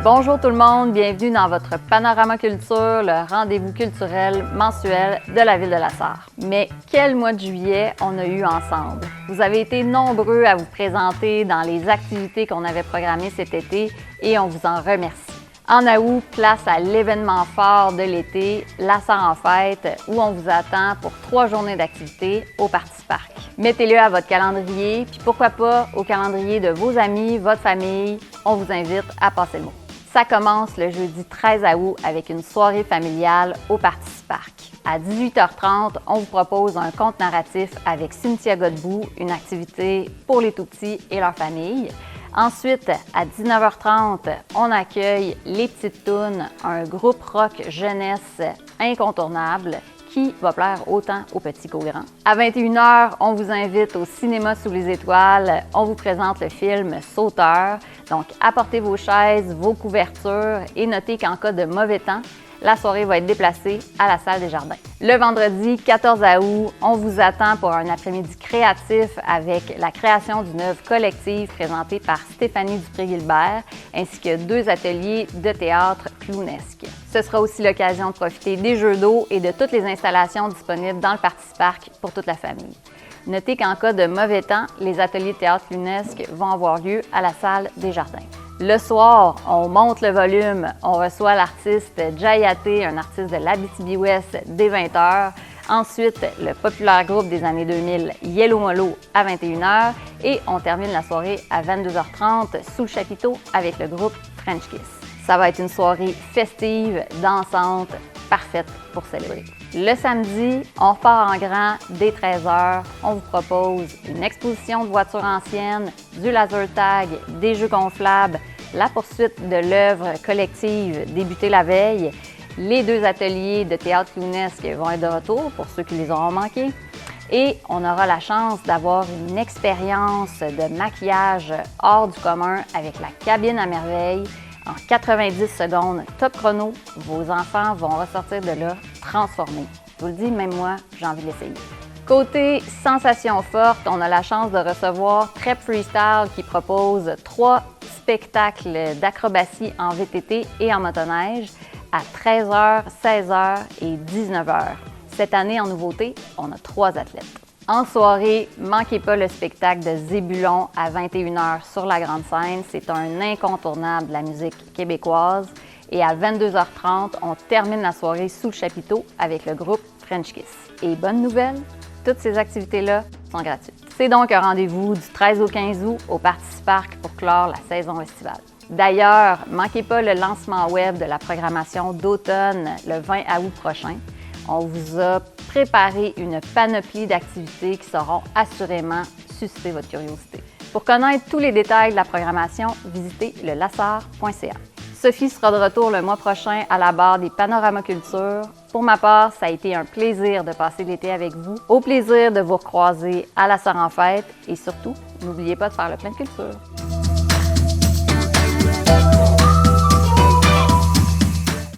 Bonjour tout le monde, bienvenue dans votre Panorama Culture, le rendez-vous culturel mensuel de la ville de La Sarre. Mais quel mois de juillet on a eu ensemble! Vous avez été nombreux à vous présenter dans les activités qu'on avait programmées cet été et on vous en remercie. En août, place à l'événement fort de l'été, La Sarre en fête, où on vous attend pour 3 journées d'activités au Parti Parc. Mettez-le à votre calendrier, puis pourquoi pas au calendrier de vos amis, votre famille. On vous invite à passer le mot. Ça commence le jeudi 13 août avec une soirée familiale au Parti Parc. À 18h30, on vous propose un conte narratif avec Cynthia Godbout, une activité pour les tout-petits et leurs familles. Ensuite, à 19h30, on accueille Les Petites Tounes, un groupe rock jeunesse incontournable qui va plaire autant aux petits qu'aux grands. À 21h, on vous invite au cinéma sous les étoiles. On vous présente le film Sauteur. Donc, apportez vos chaises, vos couvertures et notez qu'en cas de mauvais temps, la soirée va être déplacée à la salle des jardins. Le vendredi 14 août, on vous attend pour un après-midi créatif avec la création d'une œuvre collective présentée par Stéphanie Dupré-Gilbert ainsi que 2 ateliers de théâtre clownesque. Ce sera aussi l'occasion de profiter des jeux d'eau et de toutes les installations disponibles dans le Parti Parc pour toute la famille. Notez qu'en cas de mauvais temps, les ateliers de théâtre clownesque vont avoir lieu à la salle des jardins. Le soir, on monte le volume, on reçoit l'artiste Jayaté, un artiste de l'Abitibi-Ouest, dès 20h. Ensuite, le populaire groupe des années 2000, Yellow Molo, à 21h. Et on termine la soirée à 22h30 sous le chapiteau avec le groupe French Kiss. Ça va être une soirée festive, dansante, parfaite pour célébrer. Le samedi, on repart en grand dès 13h. On vous propose une exposition de voitures anciennes, du laser tag, des jeux gonflables, la poursuite de l'œuvre collective débutée la veille. Les 2 ateliers de théâtre clownesque vont être de retour pour ceux qui les auront manqués. Et on aura la chance d'avoir une expérience de maquillage hors du commun avec la cabine à merveille. En 90 secondes, top chrono, vos enfants vont ressortir de là transformés. Je vous le dis, même moi, j'ai envie de l'essayer. Côté sensations fortes, on a la chance de recevoir Trep Freestyle qui propose 3 spectacles d'acrobatie en VTT et en motoneige à 13h, 16h et 19h. Cette année, en nouveauté, on a 3 athlètes. En soirée, manquez pas le spectacle de Zébulon à 21h sur la grande scène. C'est un incontournable de la musique québécoise. Et à 22h30, on termine la soirée sous le chapiteau avec le groupe French Kiss. Et bonne nouvelle, toutes ces activités-là sont gratuites. C'est donc un rendez-vous du 13 au 15 août au Parti Parc pour clore la saison estivale. D'ailleurs, manquez pas le lancement web de la programmation d'automne le 20 août prochain. On vous a préparé une panoplie d'activités qui sauront assurément susciter votre curiosité. Pour connaître tous les détails de la programmation, visitez le lassar.ca. Sophie sera de retour le mois prochain à la barre des Panorama Culture. Pour ma part, ça a été un plaisir de passer l'été avec vous. Au plaisir de vous recroiser à la Sarre en fête et surtout, n'oubliez pas de faire le plein de culture.